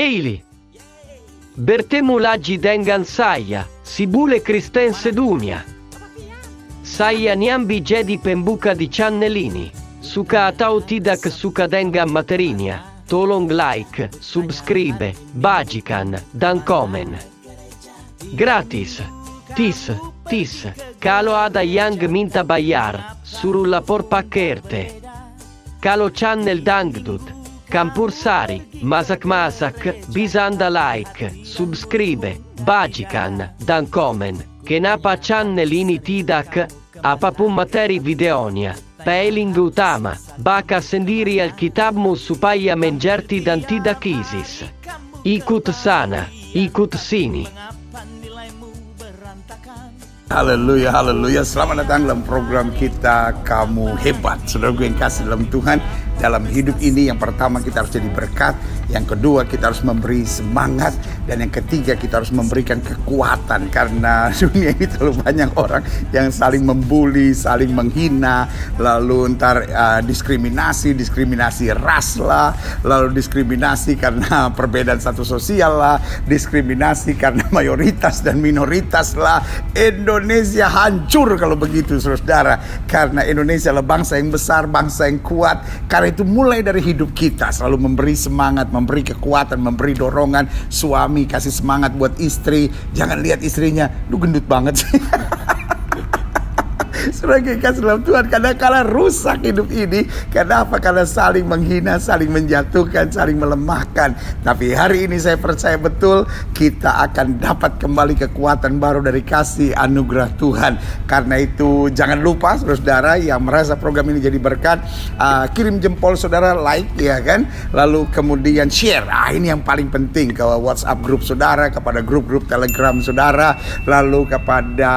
Eili. Bertemulagi dengan saya, Sibule Kristen Sedunia. Saya nyambi jadi pembuka di channelini. Suka atau tidak suka dengan materinya. Tolong like, subscribe, bagikan, dan komen. Gratis. Tis. Kalau ada yang minta bayar, suruh lapor pakerte. Kalau channel dangdut. Campur Sari, Masak, Bisanda like, subscribe, bagikan, dan komen, kenapa channel ini tidak, apapun materi videonya, peling utama, baka sendiri Alkitabmu supaya mengerti dan tidak ISIS. Ikut sana, ikut sini. Haleluya, haleluya. Selamat datang dalam program kita Kamu Hebat. Saudara yang kasih dalam Tuhan, dalam hidup ini yang pertama kita harus jadi berkat, yang kedua kita harus memberi semangat, dan yang ketiga kita harus memberikan kekuatan. Karena dunia ini terlalu banyak orang yang saling membuli, saling menghina, lalu ntar diskriminasi ras lah, lalu diskriminasi karena perbedaan status sosial lah, diskriminasi karena mayoritas dan minoritas lah. Indonesia hancur kalau begitu, saudara. Karena Indonesia adalah bangsa yang besar, bangsa yang kuat. Karena itu mulai dari hidup kita selalu memberi semangat, memberi kekuatan, memberi dorongan. Suami kasih semangat buat istri. Jangan lihat istrinya, lu gendut banget sih. Saudara kasih dalam Tuhan, kadang-kadang rusak hidup ini. Kenapa? Karena saling menghina, saling menjatuhkan, saling melemahkan. Tapi hari ini saya percaya betul kita akan dapat kembali kekuatan baru dari kasih anugerah Tuhan. Karena itu jangan lupa saudara yang merasa program ini jadi berkat, kirim jempol saudara, like ya kan, lalu kemudian share. Ini yang paling penting ke WhatsApp grup saudara, kepada grup-grup Telegram saudara, lalu kepada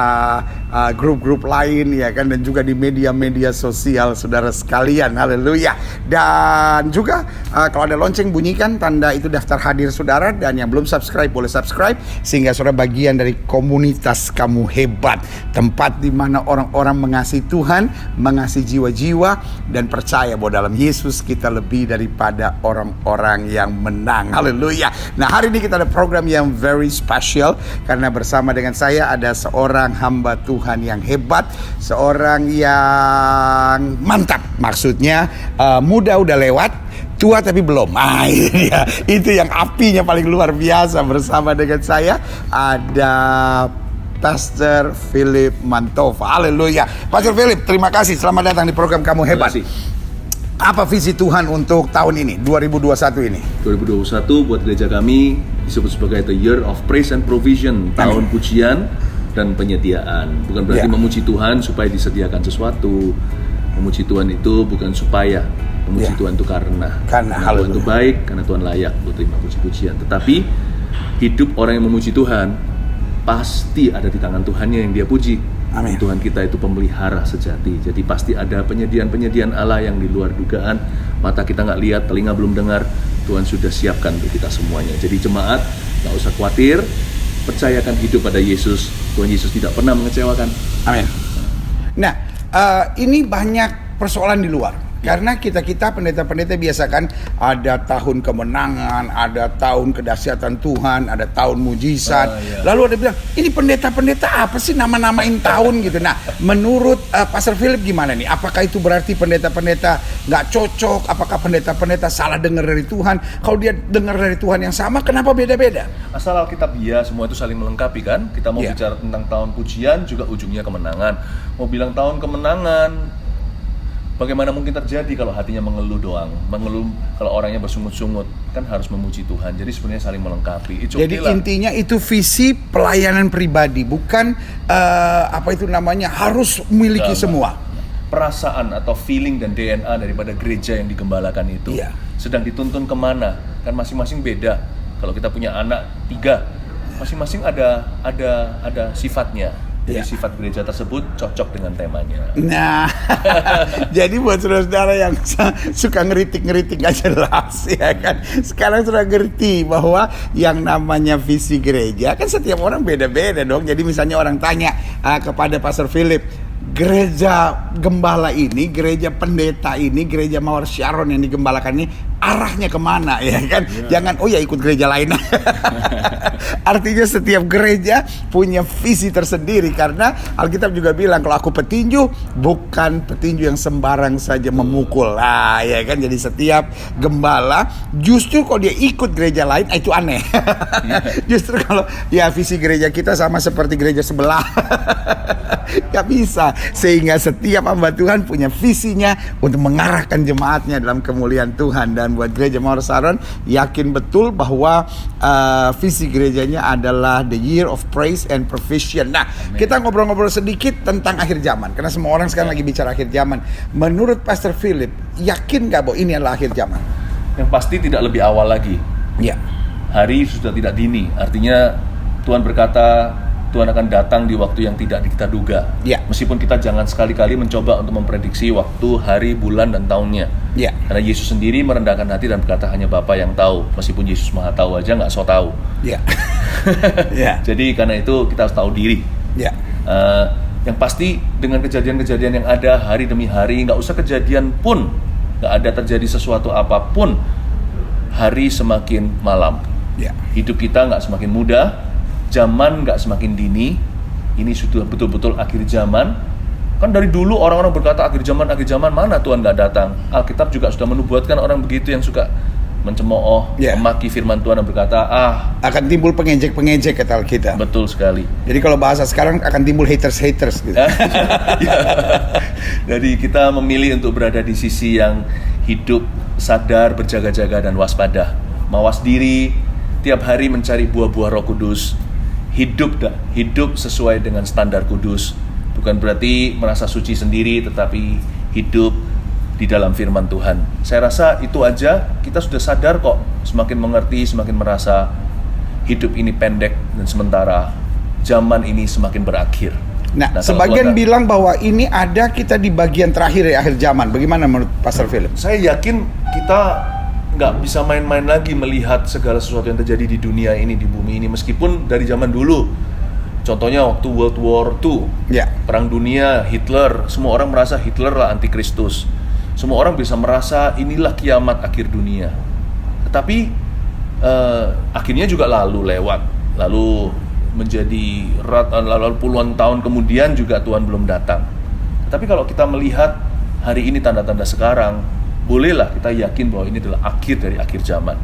grup-grup lain ya kan, dan juga di media-media sosial saudara sekalian. Haleluya. Dan juga kalau ada lonceng bunyikan, tanda itu daftar hadir saudara. Dan yang belum subscribe boleh subscribe, sehingga saudara bagian dari komunitas Kamu Hebat, tempat di mana orang-orang mengasihi Tuhan, mengasihi jiwa-jiwa, dan percaya bahwa dalam Yesus kita lebih daripada orang-orang yang menang. Haleluya. Nah, hari ini kita ada program yang very special, karena bersama dengan saya ada seorang hamba Tuhan yang hebat, seorang yang mantap. Maksudnya muda udah lewat, tua tapi belum. Itu yang apinya paling luar biasa. Bersama dengan saya ada Pastor Philip Mantova. Haleluya. Pastor Philip, terima kasih. Selamat datang di program Kamu Hebat. Apa visi Tuhan untuk tahun ini, 2021 ini? 2021 buat gereja kami disebut sebagai The Year of Praise and Provision. Tahun pujian dan penyediaan. Bukan berarti memuji Tuhan supaya disediakan sesuatu. Memuji Tuhan itu bukan supaya. Memuji Tuhan itu karena Tuhan itu baik, karena Tuhan layak untuk terima puji-pujian. Tetapi hidup orang yang memuji Tuhan pasti ada di tangan Tuhannya yang dia puji. Amin. Tuhan kita itu pemelihara sejati. Jadi pasti ada penyediaan Allah yang di luar dugaan. Mata kita nggak lihat, telinga belum dengar. Tuhan sudah siapkan untuk kita semuanya. Jadi jemaat, nggak usah khawatir. Percayakan hidup pada Yesus. Tuhan Yesus tidak pernah mengecewakan. Amin. Nah, ini banyak persoalan di luar. Karena kita pendeta-pendeta biasa kan ada tahun kemenangan, ada tahun kedahsyatan Tuhan, ada tahun mujizat. Lalu ada bilang, ini pendeta-pendeta apa sih nama-namain tahun gitu. Nah, menurut Pastor Philip gimana nih? Apakah itu berarti pendeta-pendeta nggak cocok? Apakah pendeta-pendeta salah dengar dari Tuhan? Kalau dia dengar dari Tuhan yang sama, kenapa beda-beda? Asal Alkitabiah semua itu saling melengkapi kan. Kita mau bicara tentang tahun pujian, juga ujungnya kemenangan. Mau bilang tahun kemenangan, bagaimana mungkin terjadi kalau hatinya mengeluh doang? Mengeluh kalau orangnya bersungut-sungut, kan harus memuji Tuhan. Jadi sebenarnya saling melengkapi. Jadi intinya itu visi pelayanan pribadi, bukan harus memiliki semua. Perasaan atau feeling dan DNA daripada gereja yang digembalakan itu sedang dituntun kemana? Kan masing-masing beda. Kalau kita punya anak 3, masing-masing ada sifatnya. Jadi sifat gereja tersebut cocok dengan temanya. Nah, jadi buat saudara-saudara yang suka ngeritik gak jelas ya kan, sekarang sudah ngerti bahwa yang namanya visi gereja kan setiap orang beda-beda dong. Jadi misalnya orang tanya kepada Pastor Philip, gereja gembala ini, gereja pendeta ini, gereja Mawar Sharon yang digembalakan ini arahnya kemana ya kan? Jangan oh ya ikut gereja lain. Artinya setiap gereja punya visi tersendiri, karena Alkitab juga bilang kalau aku petinju bukan petinju yang sembarang saja memukul. Nah, ya kan, jadi setiap gembala justru kalau dia ikut gereja lain itu aneh. Justru kalau ya visi gereja kita sama seperti gereja sebelah. Gak bisa. Sehingga setiap hamba Tuhan punya visinya untuk mengarahkan jemaatnya dalam kemuliaan Tuhan. Dan buat gereja Mawar Sharon, yakin betul bahwa visi gerejanya adalah the year of praise and provision. Nah, kita ngobrol-ngobrol sedikit tentang akhir zaman, karena semua orang sekarang lagi bicara akhir zaman. Menurut Pastor Philip, yakin gak bahwa ini adalah akhir zaman? Yang pasti tidak lebih awal lagi. Ya. Hari sudah tidak dini. Artinya Tuhan berkata Tuhan akan datang di waktu yang tidak kita duga. Ya. Meskipun kita jangan sekali-kali mencoba untuk memprediksi waktu, hari, bulan, dan tahunnya. Ya. Karena Yesus sendiri merendahkan hati dan berkata hanya Bapa yang tahu. Meskipun Yesus Maha Tahu aja nggak so tahu. Ya. Ya. Jadi karena itu kita harus tahu diri. Ya. Yang pasti dengan kejadian-kejadian yang ada hari demi hari, nggak usah kejadian pun, nggak ada terjadi sesuatu apapun, hari semakin malam. Ya. Hidup kita nggak semakin mudah. Zaman nggak semakin dini. Ini sudah betul-betul akhir zaman. Kan dari dulu orang-orang berkata akhir zaman, mana Tuhan nggak datang. Alkitab juga sudah menubuatkan orang begitu yang suka mencemooh, memaki firman Tuhan dan berkata, akan timbul pengejek-pengejek kata Alkitab. Betul sekali. Jadi kalau bahasa sekarang akan timbul haters gitu. Jadi kita memilih untuk berada di sisi yang hidup, sadar, berjaga-jaga dan waspada. Mawas diri, tiap hari mencari buah-buah Roh Kudus. Hidup sesuai dengan standar kudus. Bukan berarti merasa suci sendiri, tetapi hidup di dalam firman Tuhan. Saya rasa itu aja kita sudah sadar kok. Semakin mengerti, semakin merasa hidup ini pendek dan sementara. Zaman ini semakin berakhir. Nah sebagian bilang bahwa ini ada kita di bagian terakhir ya akhir zaman. Bagaimana menurut Pastor Philip? Saya yakin kita nggak bisa main-main lagi melihat segala sesuatu yang terjadi di dunia ini, di bumi ini. Meskipun dari zaman dulu, contohnya waktu World War II, Perang Dunia, Hitler, semua orang merasa Hitler lah antikristus. Semua orang bisa merasa inilah kiamat akhir dunia. Tetapi akhirnya juga lewat, lalu menjadi lalu puluhan tahun kemudian juga Tuhan belum datang. Tapi kalau kita melihat hari ini tanda-tanda sekarang, bolehlah kita yakin bahwa ini adalah akhir dari akhir zaman.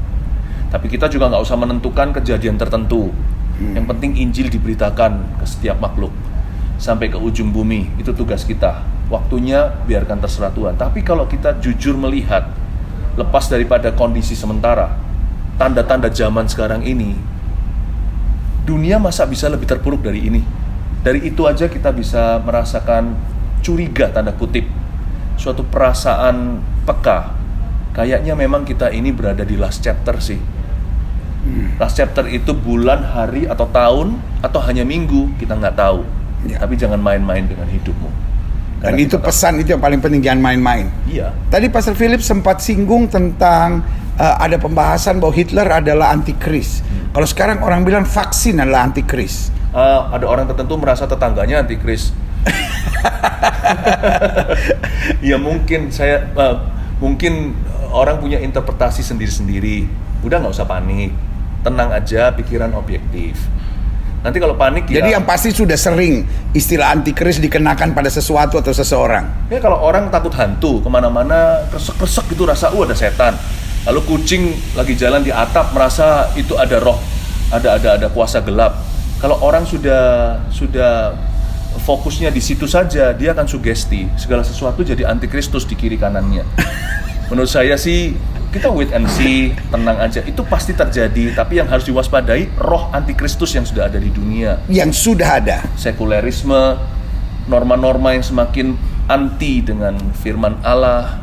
Tapi kita juga nggak usah menentukan kejadian tertentu. Yang penting Injil diberitakan ke setiap makhluk sampai ke ujung bumi. Itu tugas kita. Waktunya biarkan terserah Tuhan. Tapi kalau kita jujur melihat, lepas daripada kondisi sementara, tanda-tanda zaman sekarang ini, dunia masa bisa lebih terpuruk dari ini? Dari itu aja kita bisa merasakan curiga, tanda kutip, suatu perasaan peka. Kayaknya memang kita ini berada di last chapter sih. Last chapter itu bulan, hari, atau tahun, atau hanya minggu, kita nggak tahu. Tapi jangan main-main dengan hidupmu. Dan itu pesan itu yang paling penting, jangan main-main. Iya. Tadi Pastor Philip sempat singgung tentang ada pembahasan bahwa Hitler adalah antikris. Kalau sekarang orang bilang vaksin adalah antikris. Ada orang tertentu merasa tetangganya antikris. Ya mungkin mungkin orang punya interpretasi sendiri-sendiri. Udah nggak usah panik, tenang aja, pikiran objektif. Nanti kalau panik jadi yang pasti sudah sering istilah antikris dikenakan pada sesuatu atau seseorang. Ya kalau orang takut hantu, kemana-mana kresek-kresek gitu rasa ada setan. Lalu kucing lagi jalan di atap merasa itu ada roh, ada kuasa gelap. Kalau orang sudah fokusnya di situ saja, dia akan sugesti segala sesuatu jadi antikristus di kiri kanannya. Menurut saya sih kita wait and see, tenang aja. Itu pasti terjadi, tapi yang harus diwaspadai roh antikristus yang sudah ada di dunia. Yang sudah ada. Sekulerisme, norma-norma yang semakin anti dengan firman Allah.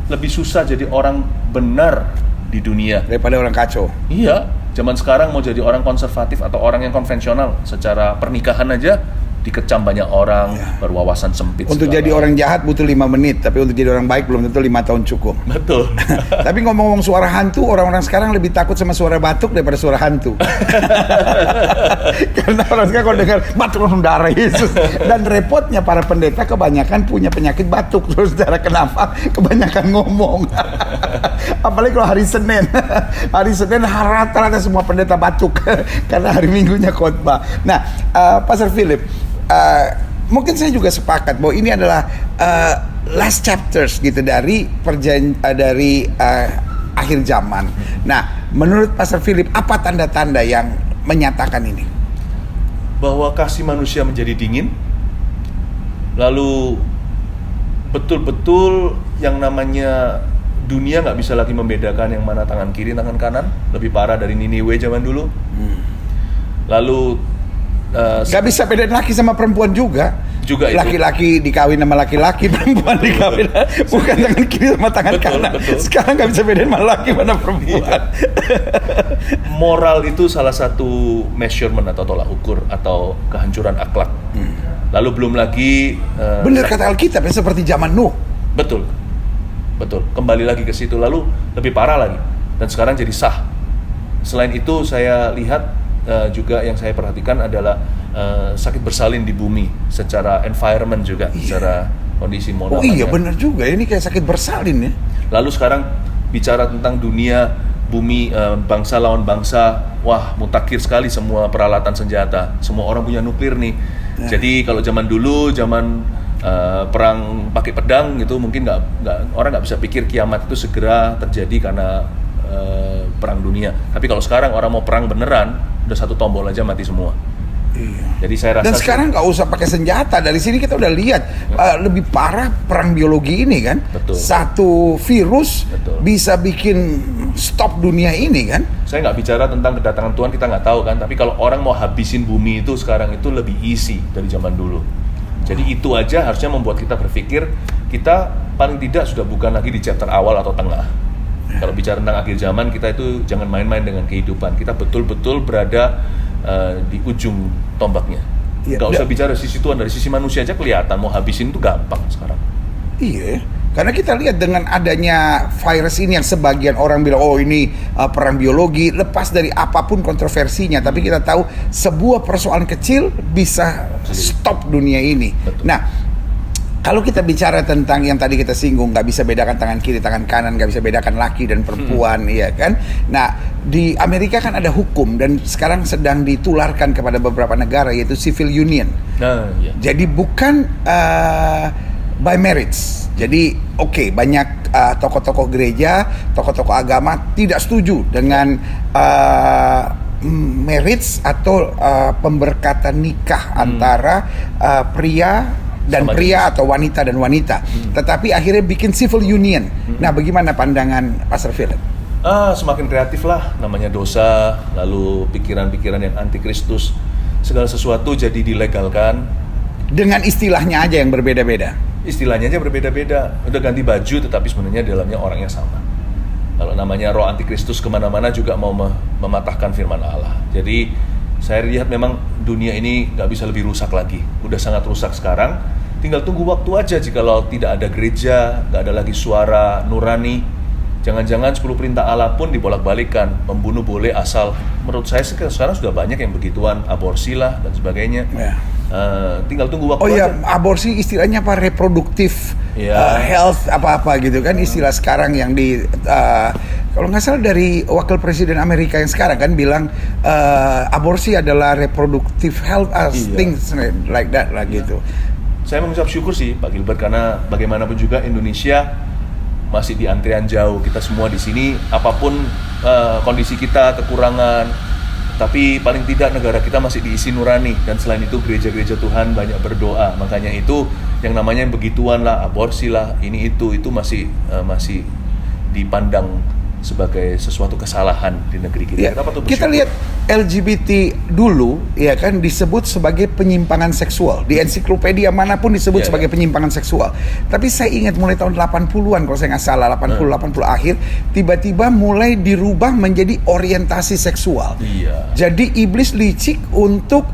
Lebih susah jadi orang benar di dunia daripada orang kacau. Iya, zaman sekarang mau jadi orang konservatif atau orang yang konvensional secara pernikahan aja dikecam banyak orang, berwawasan sempit. Untuk segala. jadi orang jahat butuh 5 menit, tapi untuk jadi orang baik belum tentu 5 tahun cukup. Betul. Tapi ngomong-ngomong suara hantu, orang-orang sekarang lebih takut sama suara batuk daripada suara hantu. Karena orang sekarang kalau dengar batuk langsung darah Yesus. Dan repotnya para pendeta kebanyakan punya penyakit batuk. Terus saudara, kenapa? Kebanyakan ngomong. Apalagi kalau hari Senin. Hari Senin rata-rata semua pendeta batuk. Karena hari Minggunya khotbah. Nah, Pastor Philip, mungkin saya juga sepakat bahwa ini adalah last chapters gitu dari akhir zaman. Nah, menurut Pastor Philip, apa tanda-tanda yang menyatakan ini? Bahwa kasih manusia menjadi dingin, lalu betul-betul yang namanya dunia nggak bisa lagi membedakan yang mana tangan kiri, tangan kanan, lebih parah dari Niniwe zaman dulu. Lalu Gak bisa bedain laki sama perempuan juga itu. Laki-laki dikawin sama laki-laki, perempuan dikawin bukan tangan kiri sama tangan kanan. Betul. Sekarang gak bisa bedain mana laki mana perempuan. Moral itu salah satu measurement atau tolak ukur atau kehancuran akhlak. Lalu belum lagi bener kata Alkitab ya, seperti zaman Nuh. Betul. Kembali lagi ke situ, lalu lebih parah lagi. Dan sekarang jadi sah. Selain itu saya lihat juga yang saya perhatikan adalah sakit bersalin di bumi secara environment juga, secara kondisi moral. Oh iya benar juga, ini kayak sakit bersalin ya. Lalu sekarang bicara tentang dunia, bumi, bangsa lawan bangsa, wah mutakhir sekali semua peralatan senjata, semua orang punya nuklir nih. Jadi kalau zaman dulu, zaman perang pakai pedang gitu, mungkin orang nggak bisa pikir kiamat itu segera terjadi karena perang dunia. Tapi kalau sekarang orang mau perang beneran, udah satu tombol aja mati semua. Iya. Jadi saya rasa. Dan sekarang nggak usah pakai senjata. Dari sini kita udah lihat lebih parah perang biologi ini kan. Betul. Satu virus bisa bikin stop dunia ini kan. Saya nggak bicara tentang kedatangan Tuhan, kita nggak tahu kan. Tapi kalau orang mau habisin bumi itu sekarang itu lebih easy dari zaman dulu. Jadi itu aja harusnya membuat kita berpikir kita paling tidak sudah bukan lagi di chapter awal atau tengah. Kalau bicara tentang akhir zaman, kita itu jangan main-main dengan kehidupan. Kita betul-betul berada di ujung tombaknya. Gak usah bicara sisi Tuhan, dari sisi manusia aja kelihatan. Mau habisin itu gampang sekarang. Iya, karena kita lihat dengan adanya virus ini yang sebagian orang bilang, oh ini perang biologi, lepas dari apapun kontroversinya. Tapi kita tahu sebuah persoalan kecil bisa stop dunia ini. Betul. Nah, kalau kita bicara tentang yang tadi kita singgung, nggak bisa bedakan tangan kiri, tangan kanan, nggak bisa bedakan laki dan perempuan, iya kan? Nah, di Amerika kan ada hukum dan sekarang sedang ditularkan kepada beberapa negara, yaitu civil union. Nah, iya. Jadi bukan by marriage. Jadi banyak tokoh-tokoh gereja, tokoh-tokoh agama tidak setuju dengan marriage atau pemberkatan nikah antara pria dan sama pria jenis. atau wanita dan wanita. Tetapi akhirnya bikin civil union. Nah, bagaimana pandangan Pastor Philip? Semakin kreatif lah, namanya dosa, lalu pikiran-pikiran yang antikristus, segala sesuatu jadi dilegalkan. Dengan istilahnya aja yang berbeda-beda. Istilahnya aja berbeda-beda, udah ganti baju tetapi sebenarnya dalamnya orangnya sama. Kalau namanya roh antikristus kemana-mana juga mau mematahkan firman Allah. Jadi saya lihat memang dunia ini nggak bisa lebih rusak lagi, udah sangat rusak sekarang. Tinggal tunggu waktu aja jikalau tidak ada gereja, nggak ada lagi suara nurani. Jangan-jangan 10 perintah Allah pun dibolak-balikan, membunuh boleh asal. Menurut saya sekarang sudah banyak yang begituan, aborsi lah dan sebagainya. Tinggal tunggu waktu aja. Aborsi istilahnya apa? Reproduktif health apa-apa gitu kan, istilah sekarang yang di kalau nggak salah dari wakil presiden Amerika yang sekarang kan bilang aborsi adalah reproductive health things like that lah gitu. Saya mengucap syukur sih Pak Gilbert, karena bagaimanapun juga Indonesia masih di antrian jauh. Kita semua di sini apapun kondisi kita, kekurangan, tapi paling tidak negara kita masih diisi nurani. Dan selain itu gereja-gereja Tuhan banyak berdoa. Makanya itu yang namanya begituan lah, aborsi lah, ini itu masih dipandang sebagai sesuatu kesalahan di negeri kita. Kita lihat LGBT dulu ya kan disebut sebagai penyimpangan seksual. Di ensiklopedia manapun disebut sebagai penyimpangan seksual. Tapi saya ingat mulai tahun 80-an kalau saya nggak salah, 80 akhir, tiba-tiba mulai dirubah menjadi orientasi seksual. Jadi iblis licik untuk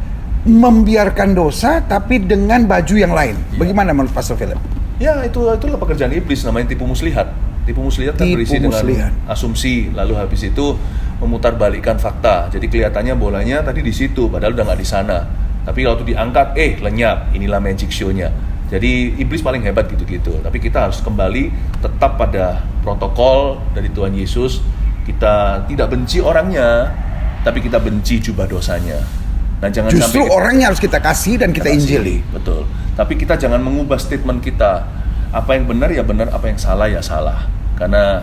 membiarkan dosa tapi dengan baju yang lain. Bagaimana menurut Pastor Philip? Ya, itulah pekerjaan iblis, namanya tipu muslihat. Tipu muslihat kan berisi dengan asumsi, lalu habis itu memutarbalikkan fakta. Jadi kelihatannya bolanya tadi di situ, padahal udah nggak di sana. Tapi kalau itu diangkat, lenyap. Inilah magic show-nya. Jadi iblis paling hebat gitu-gitu. Tapi kita harus kembali tetap pada protokol dari Tuhan Yesus. Kita tidak benci orangnya, tapi kita benci jubah dosanya. Nah, jangan justru sampai orangnya harus kita kasih dan kita injili. Betul. Tapi kita jangan mengubah statement kita. Apa yang benar ya benar, apa yang salah ya salah. Karena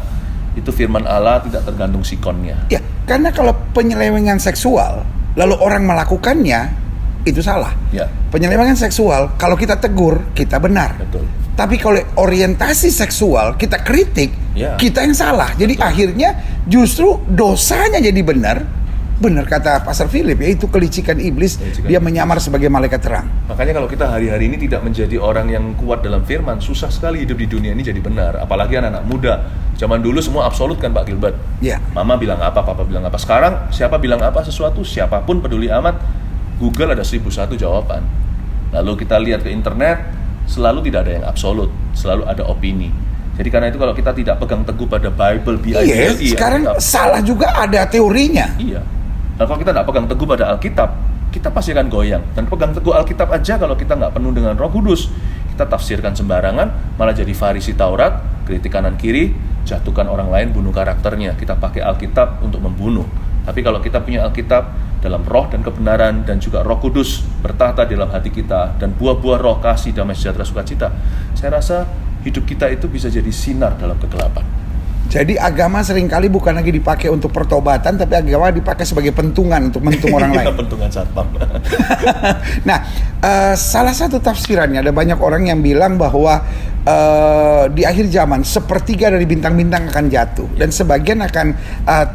itu firman Allah, tidak tergantung sikonnya. Ya, karena kalau penyelewengan seksual lalu orang melakukannya, itu salah. Ya. Penyelewengan seksual kalau kita tegur, kita benar. Betul. Tapi kalau orientasi seksual kita kritik, kita yang salah. Jadi akhirnya justru dosanya jadi benar. Benar kata Pastor Philip, yaitu kelicikan iblis, dia menyamar sebagai malaikat terang. Makanya kalau kita hari-hari ini tidak menjadi orang yang kuat dalam firman, susah sekali hidup di dunia ini jadi benar. Apalagi anak-anak muda. Zaman dulu semua absolut kan Pak Gilbert. Ya. Mama bilang apa, papa bilang apa. Sekarang siapa bilang apa sesuatu, siapapun peduli amat. Google ada 1001 jawaban. Lalu kita lihat ke internet, selalu tidak ada yang absolut, selalu ada opini. Jadi karena itu kalau kita tidak pegang teguh pada Bible, sekarang salah juga ada teorinya. Iya. Nah, kalau kita tidak pegang teguh pada Alkitab, kita pasti akan goyang. Dan pegang teguh Alkitab aja kalau kita nggak penuh dengan Roh Kudus, kita tafsirkan sembarangan, malah jadi Farisi Taurat, kritik kanan kiri, jatuhkan orang lain, bunuh karakternya. Kita pakai Alkitab untuk membunuh. Tapi kalau kita punya Alkitab dalam roh dan kebenaran, dan juga Roh Kudus bertahta dalam hati kita, dan buah-buah roh, kasih, damai, sejahtera, sukacita, saya rasa hidup kita itu bisa jadi sinar dalam kegelapan. Jadi agama seringkali bukan lagi dipakai untuk pertobatan, tapi agama dipakai sebagai pentungan untuk mentung orang lain. Pentungan satpam. Nah, salah satu tafsirannya, ada banyak orang yang bilang bahwa di akhir zaman sepertiga dari bintang-bintang akan jatuh, dan sebagian akan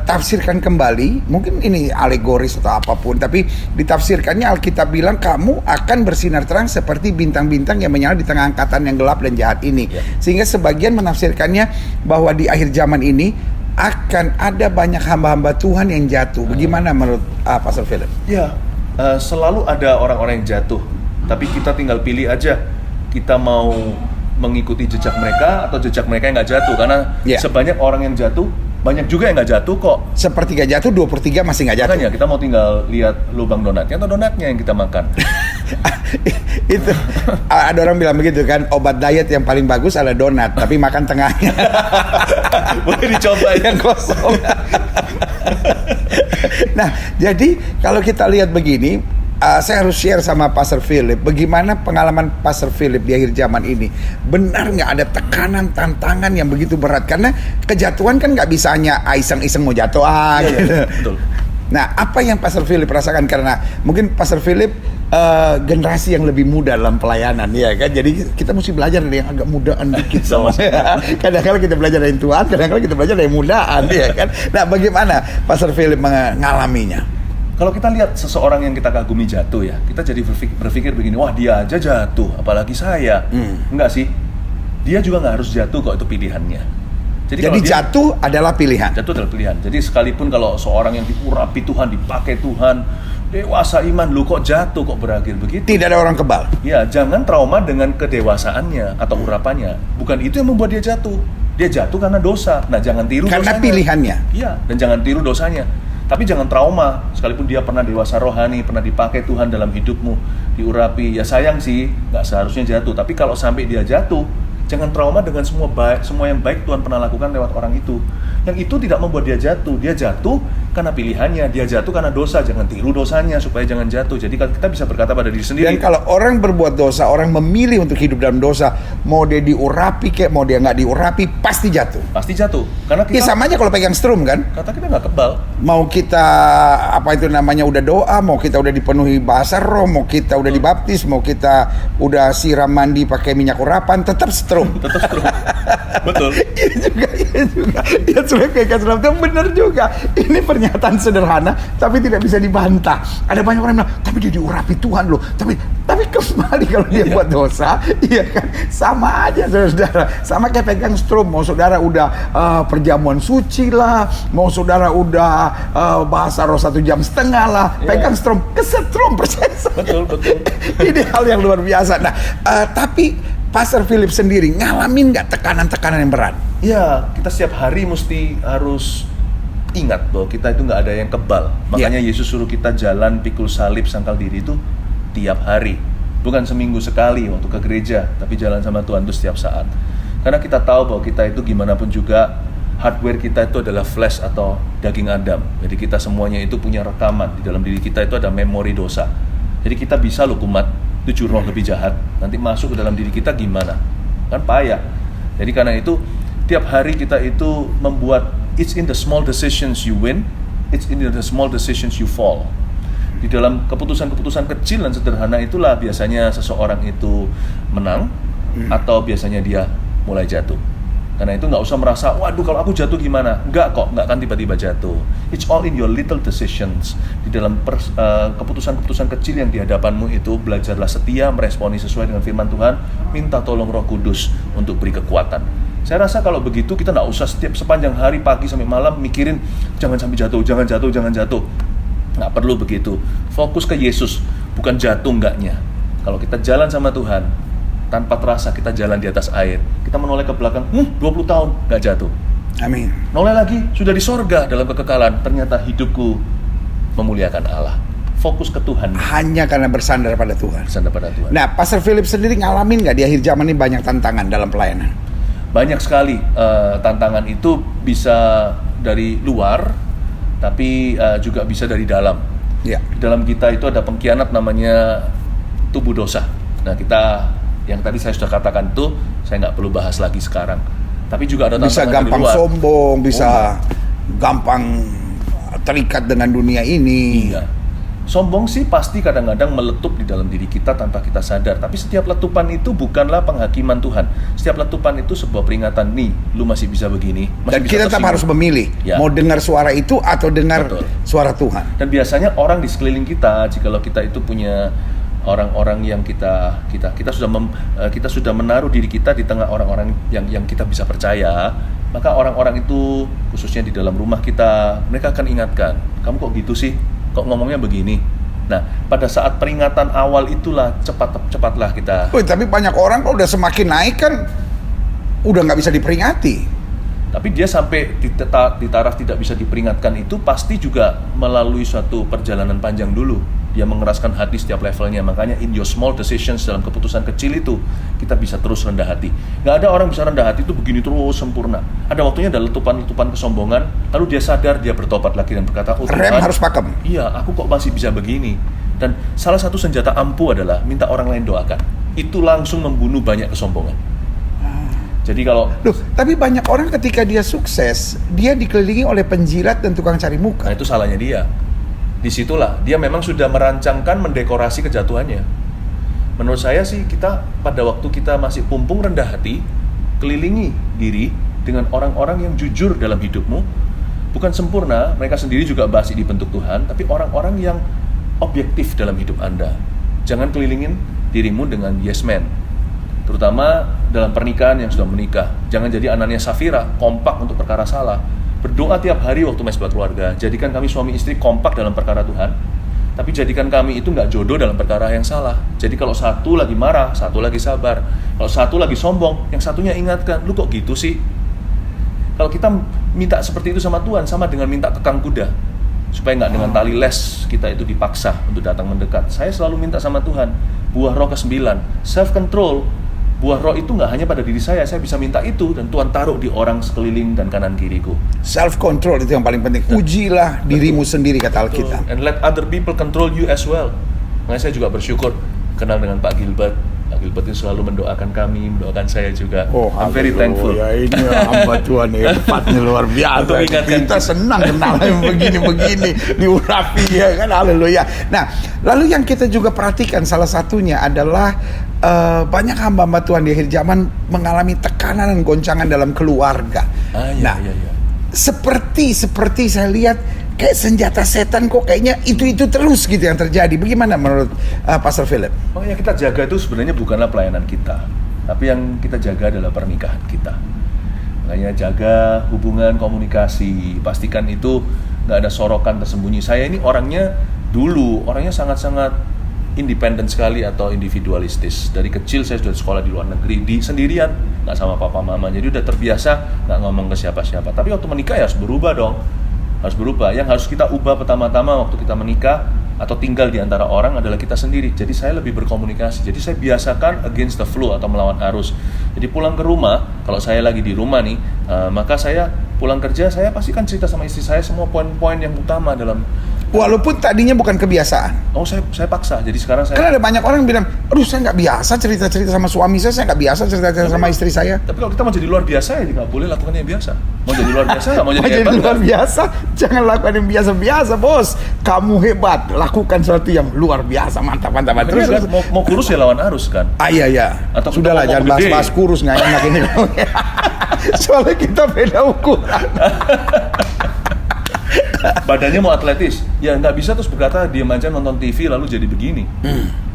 tafsirkan kembali. Mungkin ini alegoris atau apapun, tapi ditafsirkannya Alkitab bilang kamu akan bersinar terang seperti bintang-bintang yang menyala di tengah angkatan yang gelap dan jahat ini. Sehingga sebagian menafsirkannya bahwa di akhir zaman ini akan ada banyak hamba-hamba Tuhan yang jatuh. Bagaimana menurut Pastor Philip? Ya, selalu ada orang-orang yang jatuh, tapi kita tinggal pilih aja, kita mau mengikuti jejak mereka atau jejak mereka yang nggak jatuh. Karena sebanyak orang yang jatuh, banyak juga yang nggak jatuh kok. Sepertiga jatuh, 2/3 masih nggak jatuh. Makanya kita mau tinggal lihat lubang donatnya atau donatnya yang kita makan. Itu ada orang bilang begitu kan, obat diet yang paling bagus adalah donat, tapi makan tengahnya. Boleh dicoba yang kosong. Nah, jadi kalau kita lihat begini, saya harus share sama Pastor Philip bagaimana pengalaman Pastor Philip di akhir zaman ini. Benar nggak ada tekanan, tantangan yang begitu berat? Karena kejatuhan kan nggak bisa hanya iseng-iseng mau jatuh gitu. Betul. Nah, apa yang Pastor Philip rasakan? Karena mungkin Pastor Philip generasi yang lebih muda dalam pelayanan, ya kan? Jadi kita mesti belajar dari yang agak mudaan dikit. Kadang-kadang kita belajar dari Tuhan, kadang-kadang kita belajar dari mudaan, ya kan? Nah, bagaimana Pastor Philip mengalaminya? Kalau kita lihat seseorang yang kita kagumi jatuh ya, kita jadi berpikir begini, wah dia aja jatuh, apalagi saya. Enggak sih, dia juga nggak harus jatuh kok, itu pilihannya. Jadi jatuh adalah pilihan. Jatuh adalah pilihan. Jadi sekalipun kalau seorang yang diurapi Tuhan, dipakai Tuhan, dewasa iman, lu kok jatuh, kok berakhir begitu? Tidak ada orang kebal. Ya, jangan trauma dengan kedewasaannya atau urapannya. Bukan itu yang membuat dia jatuh. Dia jatuh karena dosa. Nah, jangan tiru karena dosanya. Pilihannya. Iya, dan jangan tiru dosanya. Tapi jangan trauma, sekalipun dia pernah dewasa rohani, pernah dipakai Tuhan dalam hidupmu, diurapi, ya sayang sih, nggak seharusnya jatuh. Tapi kalau sampai dia jatuh, jangan trauma dengan semua yang baik Tuhan pernah lakukan lewat orang itu. Yang itu tidak membuat dia jatuh. Dia jatuh karena pilihannya, dia jatuh karena dosa. Jangan tiru dosanya supaya jangan jatuh. Jadi kita bisa berkata pada diri sendiri. Dan kalau orang berbuat dosa, orang memilih untuk hidup dalam dosa, mau dia diurapi kayak mau dia nggak diurapi, pasti jatuh. Pasti jatuh. Karena kita sama aja kalau pegang strum kan. Kata kita nggak kebal. Mau kita udah doa, mau kita udah dipenuhi bahasa roh, mau kita udah dibaptis, mau kita udah siram mandi pakai minyak urapan, tetap strum. Tetap strum. Betul. Iya juga. Ya sudah kayak itu benar juga. Ini pernyataan sederhana tapi tidak bisa dibantah. Ada banyak orang yang bilang, tapi dia diurapi Tuhan loh. Tapi Tapi kembali kalau dia buat dosa, iya kan, sama aja saudara. Sama kayak pegang strom. Mau saudara udah perjamuan suci lah, mau saudara udah bahasa roh 1,5 jam lah, pegang strom, kesetrum persis. Betul. Ini hal yang luar biasa. Nah, tapi Pastor Philip sendiri ngalamin nggak tekanan-tekanan yang berat? Ya, kita setiap hari mesti harus ingat bahwa kita itu nggak ada yang kebal. Makanya Yesus suruh kita jalan pikul salib sangkal diri itu tiap hari. Bukan seminggu sekali waktu ke gereja, tapi jalan sama Tuhan itu setiap saat. Karena kita tahu bahwa kita itu gimana pun juga hardware kita itu adalah flesh atau daging Adam. Jadi kita semuanya itu punya rekaman. Di dalam diri kita itu ada memori dosa. Jadi kita bisa loh kumat 7 roh lebih jahat. Nanti masuk ke dalam diri kita gimana? Kan payah. Jadi karena itu tiap hari kita itu membuat, it's in the small decisions you win, it's in the small decisions you fall. Di dalam keputusan-keputusan kecil dan sederhana itulah biasanya seseorang itu menang atau biasanya dia mulai jatuh. Karena itu nggak usah merasa, waduh kalau aku jatuh gimana? Nggak akan tiba-tiba jatuh. It's all in your little decisions. Di dalam keputusan-keputusan kecil yang di hadapanmu itu, belajarlah setia, meresponi sesuai dengan firman Tuhan, minta tolong Roh Kudus untuk beri kekuatan. Saya rasa kalau begitu kita nggak usah setiap sepanjang hari pagi sampai malam mikirin jangan sampai jatuh, jangan jatuh. Nggak perlu begitu. Fokus ke Yesus, bukan jatuh enggaknya. Kalau kita jalan sama Tuhan, tanpa terasa kita jalan di atas air, kita menoleh ke belakang, 20 tahun nggak jatuh. Amin. Noleh lagi, sudah di sorga dalam kekekalan, ternyata hidupku memuliakan Allah. Fokus ke Tuhan. Hanya karena bersandar pada Tuhan. Bersandar pada Tuhan. Nah, Pastor Philip sendiri ngalamin nggak di akhir zaman ini banyak tantangan dalam pelayanan? Banyak sekali tantangan itu bisa dari luar, tapi juga bisa dari dalam. Ya. Di dalam kita itu ada pengkhianat namanya tubuh dosa. Nah, kita yang tadi saya sudah katakan itu saya nggak perlu bahas lagi sekarang. Tapi juga ada tantangan bisa gampang dari luar. sombong, bisa gampang terikat dengan dunia ini. Iya. Sombong sih pasti kadang-kadang meletup di dalam diri kita tanpa kita sadar. Tapi setiap letupan itu bukanlah penghakiman Tuhan. Setiap letupan itu sebuah peringatan, nih, lu masih bisa begini. Masih Dan bisa kita tetap harus memilih, mau dengar suara itu atau dengar suara Tuhan. Dan biasanya orang di sekeliling kita, jikalau kita itu punya orang-orang yang kita sudah menaruh diri kita di tengah orang-orang yang kita bisa percaya, maka orang-orang itu khususnya di dalam rumah kita, mereka akan ingatkan, kamu kok gitu sih, kok ngomongnya begini. Nah, pada saat peringatan awal itulah cepatlah kita. Tapi banyak orang kalau udah semakin naik kan udah nggak bisa diperingati. Tapi dia sampai di taraf tidak bisa diperingatkan itu pasti juga melalui suatu perjalanan panjang dulu. Dia mengeraskan hati setiap levelnya. Makanya in your small decisions, dalam keputusan kecil itu kita bisa terus rendah hati. Gak ada orang bisa rendah hati itu begini terus sempurna. Ada waktunya ada letupan-letupan kesombongan, lalu dia sadar, dia bertobat lagi dan berkata, oh Tuhan, rem harus pakem. Iya, aku kok masih bisa begini. Dan salah satu senjata ampuh adalah minta orang lain doakan. Itu langsung membunuh banyak kesombongan. Jadi kalau tapi banyak orang ketika dia sukses, dia dikelilingi oleh penjilat dan tukang cari muka. Nah, itu salahnya dia. Disitulah dia memang sudah merancangkan mendekorasi kejatuhannya. Menurut saya sih kita pada waktu kita masih pumpung rendah hati, kelilingi diri dengan orang-orang yang jujur dalam hidupmu. Bukan sempurna, mereka sendiri juga masih dibentuk Tuhan, tapi orang-orang yang objektif dalam hidup Anda. Jangan kelilingin dirimu dengan yes man. Terutama dalam pernikahan yang sudah menikah. Jangan jadi Anania Safira, kompak untuk perkara salah. Berdoa tiap hari waktu mesbah keluarga. Jadikan kami suami istri kompak dalam perkara Tuhan. Tapi jadikan kami itu nggak jodoh dalam perkara yang salah. Jadi kalau satu lagi marah, satu lagi sabar. Kalau satu lagi sombong, yang satunya ingatkan, lu kok gitu sih? Kalau kita minta seperti itu sama Tuhan, sama dengan minta kekang kuda. Supaya nggak dengan tali les kita itu dipaksa untuk datang mendekat. Saya selalu minta sama Tuhan, buah roh ke-9, self-control. Buah roh itu nggak hanya pada diri saya bisa minta itu, dan Tuhan taruh di orang sekeliling dan kanan kiriku. Self-control itu yang paling penting. Ujilah dirimu sendiri, kata Alkitab. And let other people control you as well. Makanya saya juga bersyukur kenal dengan Pak Gilbert. Pak Gilbert itu selalu mendoakan kami, mendoakan saya juga. I'm very thankful. Ya ini hamba Tuhan hebatnya luar biasa. Kita senang kenal yang begini-begini, diurapi ya kan, haleluya. Nah, lalu yang kita juga perhatikan salah satunya adalah banyak hamba-hamba Tuhan di akhir zaman mengalami tekanan dan goncangan dalam keluarga. Seperti saya lihat kayak senjata setan kok kayaknya itu terus gitu yang terjadi. Bagaimana menurut Pastor Philip? Oh ya, kita jaga itu sebenarnya bukanlah pelayanan kita, tapi yang kita jaga adalah pernikahan kita. Makanya jaga hubungan komunikasi, pastikan itu nggak ada sorokan tersembunyi. Saya ini orangnya sangat-sangat independen sekali atau individualistis. Dari kecil saya sudah sekolah di luar negeri, sendirian, nggak sama papa mama. Jadi udah terbiasa nggak ngomong ke siapa-siapa. Tapi waktu menikah ya harus berubah dong. Harus berubah. Yang harus kita ubah pertama-tama waktu kita menikah atau tinggal di antara orang adalah kita sendiri. Jadi saya lebih berkomunikasi. Jadi saya biasakan against the flow atau melawan arus. Jadi pulang ke rumah, kalau saya lagi di rumah nih, maka saya pulang kerja, saya pastikan cerita sama istri saya semua poin-poin yang utama dalam. Walaupun tadinya bukan kebiasaan. Oh, saya paksa. Jadi sekarang saya. Kan ada banyak orang yang bilang, aduh saya nggak biasa cerita-cerita sama suami saya nggak biasa cerita-cerita sama istri saya. Tapi kalau kita mau jadi luar biasa ya nggak boleh lakukan yang biasa. Mau jadi luar biasa nggak mau jadi Mau hebat. jadi luar biasa, jangan lakukan yang biasa-biasa, bos. Kamu hebat, lakukan sesuatu yang luar biasa, mantap. Terus mau kurus ya lawan arus kan. Iya. Atau sudahlah, jangan gede. bahas-bahas kurus, nggak enak ini. Soalnya kita beda ukuran. Badannya mau atletis, ya nggak bisa terus berkata diam aja nonton TV lalu jadi begini.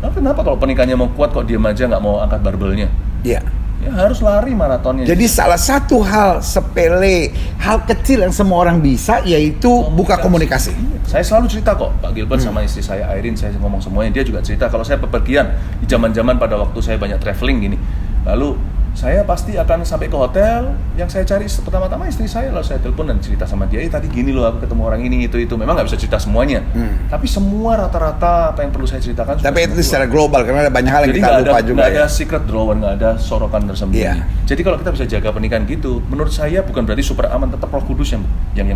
Kenapa kalau pernikahannya mau kuat kok diam aja nggak mau angkat barbelnya? Iya. Ya harus lari maratonnya. Jadi salah satu hal sepele, hal kecil yang semua orang bisa, yaitu buka komunikasi. Saya selalu cerita kok, Pak Gilbert sama istri saya Irene, saya ngomong semuanya. Dia juga cerita kalau saya bepergian di zaman-zaman pada waktu saya banyak traveling gini. Lalu saya pasti akan sampai ke hotel, yang saya cari pertama-tama istri saya, lalu saya telepon dan cerita sama dia, tadi gini loh aku ketemu orang ini, itu. Memang nggak bisa cerita semuanya, tapi semua rata-rata apa yang perlu saya ceritakan. Tapi itu secara global, karena ada banyak hal yang jadi kita lupa juga. Nggak ada secret drawer, nggak ada sorokan tersembunyi. Yeah. Jadi kalau kita bisa jaga pernikahan gitu, menurut saya bukan berarti super aman, tetap Roh Kudus yang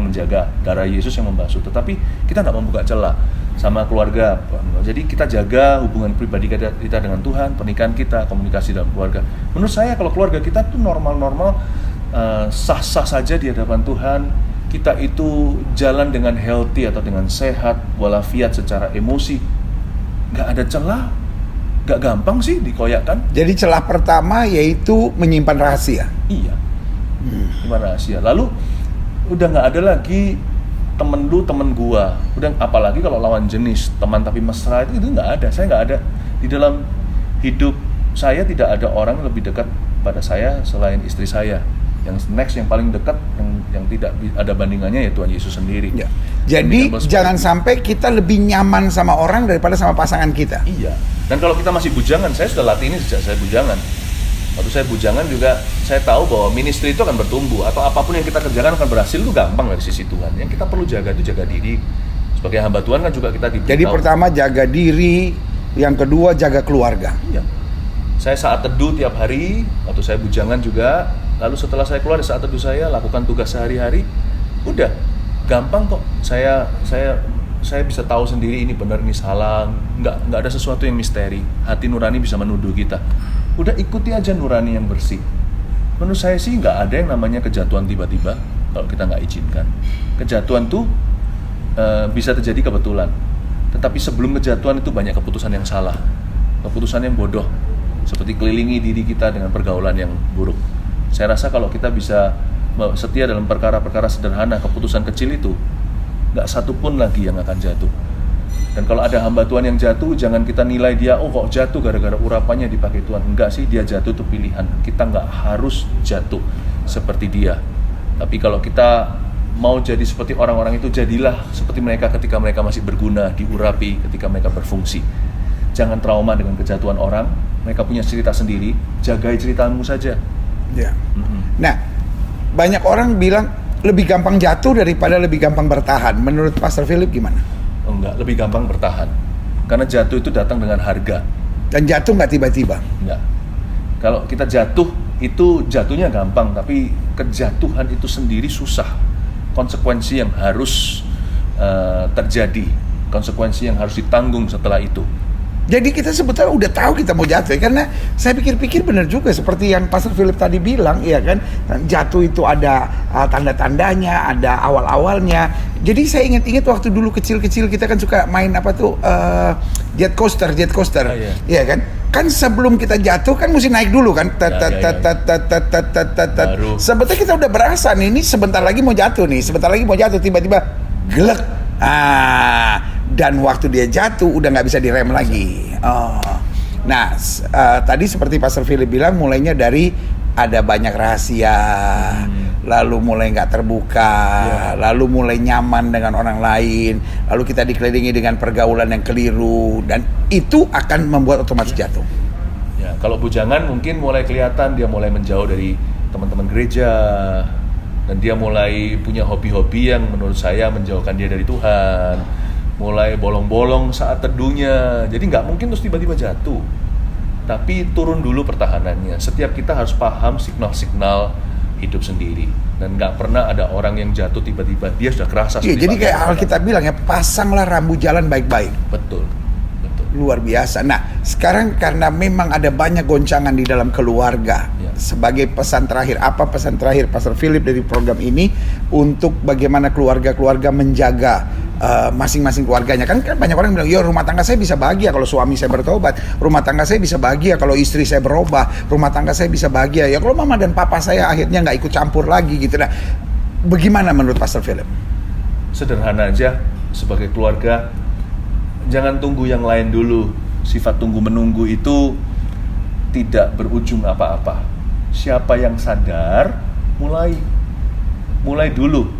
menjaga, darah Yesus yang membasuh. Tetapi kita nggak membuka celah sama keluarga. Jadi kita jaga hubungan pribadi kita dengan Tuhan, pernikahan kita, komunikasi dalam keluarga. Menurut saya kalau keluarga kita tuh normal-normal, sah-sah saja di hadapan Tuhan, kita itu jalan dengan healthy atau dengan sehat, walafiat secara emosi, nggak ada celah, nggak gampang sih dikoyakkan. Jadi celah pertama yaitu menyimpan rahasia. Iya, menyimpan rahasia. Lalu udah nggak ada lagi temen lu temen gua, udah apalagi kalau lawan jenis teman tapi mesra itu nggak ada. Saya nggak ada di dalam hidup saya, tidak ada orang lebih dekat pada saya selain istri saya. Yang next yang paling dekat yang tidak ada bandingannya ya Tuhan Yesus sendiri. Ya. Jadi jangan sampai kita lebih nyaman sama orang daripada sama pasangan kita. Iya. Dan kalau kita masih bujangan, saya sudah latih ini sejak saya bujangan. Waktu saya bujangan juga saya tahu bahwa ministry itu akan bertumbuh atau apapun yang kita kerjakan akan berhasil itu gampang dari sisi Tuhan. Yang kita perlu jaga itu jaga diri. Sebagai hamba Tuhan kan juga kita diberitahu. Jadi pertama jaga diri, yang kedua jaga keluarga. Iya. Saya saat teduh tiap hari, waktu saya bujangan juga. Lalu setelah saya keluar dari saat teduh saya lakukan tugas sehari-hari. Udah gampang kok. Saya bisa tahu sendiri ini benar ini salah. Nggak ada sesuatu yang misteri. Hati nurani bisa menuduh kita. Udah ikuti aja nurani yang bersih. Menurut saya sih nggak ada yang namanya kejatuhan tiba-tiba kalau kita nggak izinkan. Kejatuhan tuh bisa terjadi kebetulan. Tetapi sebelum kejatuhan itu banyak keputusan yang salah, keputusan yang bodoh, seperti kelilingi diri kita dengan pergaulan yang buruk. Saya rasa kalau kita bisa setia dalam perkara-perkara sederhana, keputusan kecil itu, nggak satu pun lagi yang akan jatuh. Dan kalau ada hamba Tuhan yang jatuh, jangan kita nilai dia, oh kok jatuh gara-gara urapannya dipakai Tuhan. Enggak sih, dia jatuh itu pilihan. Kita nggak harus jatuh seperti dia. Tapi kalau kita mau jadi seperti orang-orang itu, jadilah seperti mereka ketika mereka masih berguna, diurapi, ketika mereka berfungsi. Jangan trauma dengan kejatuhan orang, mereka punya cerita sendiri, jagai ceritamu saja. Ya. Nah, banyak orang bilang lebih gampang jatuh daripada lebih gampang bertahan. Menurut Pastor Philip gimana? Enggak, lebih gampang bertahan. Karena jatuh itu datang dengan harga. Dan jatuh nggak tiba-tiba? Enggak. Kalau kita jatuh, itu jatuhnya gampang, tapi kejatuhan itu sendiri susah. Konsekuensi yang harus terjadi, konsekuensi yang harus ditanggung setelah itu. Jadi kita sebetulnya udah tahu kita mau jatuh ya, karena saya pikir-pikir benar juga seperti yang Pastor Philip tadi bilang, ya kan, jatuh itu ada tanda-tandanya, ada awal-awalnya. Jadi saya ingat-ingat waktu dulu kecil-kecil kita kan suka main apa tuh jet coaster, iya kan? Kan sebelum kita jatuh kan mesti naik dulu kan, sebetulnya kita udah berasa nih, ini sebentar lagi mau jatuh nih, tiba-tiba gelek. Dan waktu dia jatuh udah nggak bisa direm lagi. Nah, tadi seperti Pastor Philip bilang, mulainya dari ada banyak rahasia, lalu mulai nggak terbuka, lalu mulai nyaman dengan orang lain, lalu kita dikelilingi dengan pergaulan yang keliru, dan itu akan membuat otomatis jatuh. Ya, kalau bujangan mungkin mulai kelihatan dia mulai menjauh dari teman-teman gereja, dan dia mulai punya hobi-hobi yang menurut saya menjauhkan dia dari Tuhan, mulai bolong-bolong saat teduhnya. Jadi nggak mungkin terus tiba-tiba jatuh, tapi turun dulu pertahanannya. Setiap kita harus paham signal-signal hidup sendiri, dan nggak pernah ada orang yang jatuh tiba-tiba dia sudah kerasa. Jadi kayak Alkitab bilang ya, pasanglah rambu jalan baik-baik. Betul. Luar biasa. Nah, sekarang karena memang ada banyak goncangan di dalam keluarga, sebagai pesan terakhir, apa pesan terakhir Pastor Philip dari program ini untuk bagaimana keluarga-keluarga menjaga masing-masing keluarganya? Kan banyak orang bilang, yo rumah tangga saya bisa bahagia kalau suami saya bertobat, rumah tangga saya bisa bahagia kalau istri saya berubah, rumah tangga saya bisa bahagia ya kalau mama dan papa saya akhirnya nggak ikut campur lagi gitu. Nah, bagaimana menurut Pastor Philip? Sederhana aja, sebagai keluarga jangan tunggu yang lain dulu. Sifat tunggu-menunggu itu tidak berujung apa-apa. Siapa yang sadar, mulai dulu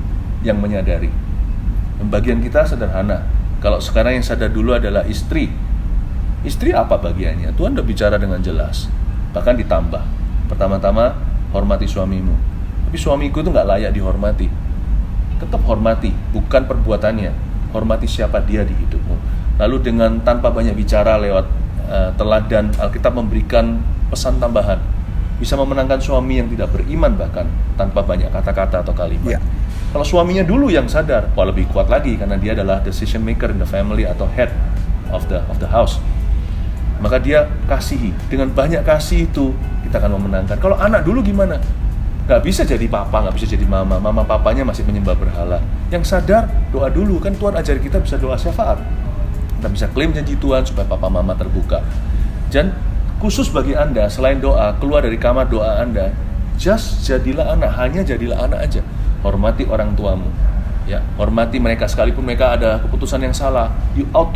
yang menyadari. Bagian kita sederhana. Kalau sekarang yang sadar dulu adalah istri. Istri apa bagiannya? Tuhan udah bicara dengan jelas. Bahkan ditambah. Pertama-tama, hormati suamimu. Tapi suamiku itu nggak layak dihormati. Tetap hormati, bukan perbuatannya. Hormati siapa dia di hidupmu. Lalu dengan tanpa banyak bicara lewat teladan, Alkitab memberikan pesan tambahan. Bisa memenangkan suami yang tidak beriman bahkan tanpa banyak kata-kata atau kalimat. Kalau suaminya dulu yang sadar, lebih kuat lagi karena dia adalah decision maker in the family atau head of the house. Maka dia kasihi. Dengan banyak kasih itu kita akan memenangkan. Kalau anak dulu gimana? Gak bisa jadi papa, gak bisa jadi mama. Mama papanya masih menyembah berhala. Yang sadar, doa dulu. Kan Tuhan ajari kita bisa doa syafaat. Kita bisa klaim janji Tuhan supaya papa mama terbuka. Dan khusus bagi Anda, selain doa, keluar dari kamar doa Anda, jadilah anak, hanya jadilah anak aja. Hormati orang tuamu. Ya, hormati mereka sekalipun mereka ada keputusan yang salah. You ought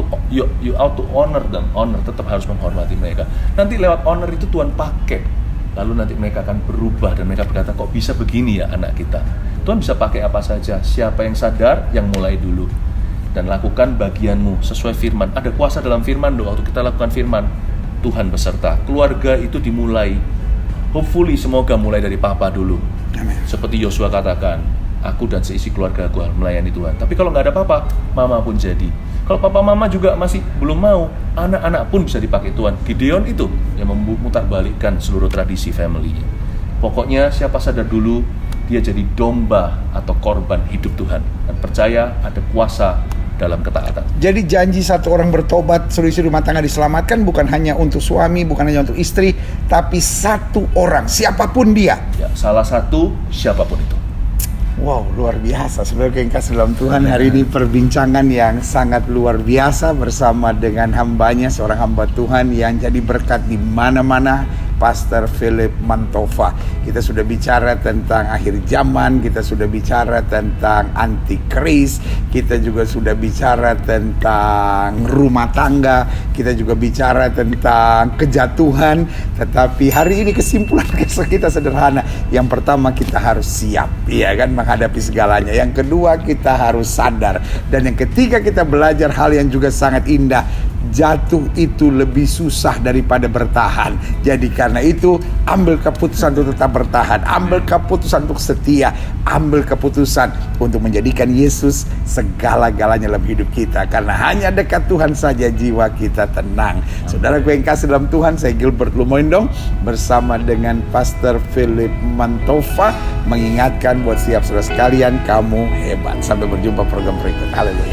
to honor them. Honor, tetap harus menghormati mereka. Nanti lewat honor itu Tuhan pakai. Lalu nanti mereka akan berubah dan mereka berkata, kok bisa begini ya anak kita. Tuhan bisa pakai apa saja. Siapa yang sadar, yang mulai dulu. Dan lakukan bagianmu sesuai firman. Ada kuasa dalam firman doa. Waktu kita lakukan firman, Tuhan beserta. Keluarga itu dimulai. Hopefully semoga mulai dari papa dulu. Amen. Seperti Yosua katakan, aku dan seisi keluarga aku melayani Tuhan. Tapi kalau nggak ada papa, mama pun jadi. Kalau papa mama juga masih belum mau, anak-anak pun bisa dipakai Tuhan. Gideon itu yang memutarbalikkan seluruh tradisi family-nya. Pokoknya siapa sadar dulu, dia jadi domba atau korban hidup Tuhan. Dan percaya ada kuasa dalam ketaatan. Jadi janji satu orang bertobat, seluruh rumah tangga diselamatkan bukan hanya untuk suami, bukan hanya untuk istri, tapi satu orang, siapapun dia. Ya, salah satu siapapun itu. Wow, luar biasa. Saudara yang kasih dalam Tuhan, hari ini perbincangan yang sangat luar biasa bersama dengan hambanya, seorang hamba Tuhan yang jadi berkat di mana-mana, Pastor Philip Mantova. Kita sudah bicara tentang akhir zaman, kita sudah bicara tentang antikris, kita juga sudah bicara tentang rumah tangga, kita juga bicara tentang kejatuhan. Tetapi hari ini kesimpulan kita sederhana. Yang pertama, kita harus siap, ya kan, menghadapi segalanya. Yang kedua, kita harus sadar. Dan yang ketiga, kita belajar hal yang juga sangat indah. Jatuh itu lebih susah daripada bertahan. Jadi karena itu, ambil keputusan untuk tetap bertahan, ambil keputusan untuk setia, ambil keputusan untuk menjadikan Yesus segala-galanya dalam hidup kita. Karena hanya dekat Tuhan saja jiwa kita tenang. Saudaraku yang kasih dalam Tuhan, saya Gilbert Lumoindong bersama dengan Pastor Philip Mantova mengingatkan buat setiap saudara sekalian, kamu hebat. Sampai berjumpa program berikut. Haleluya.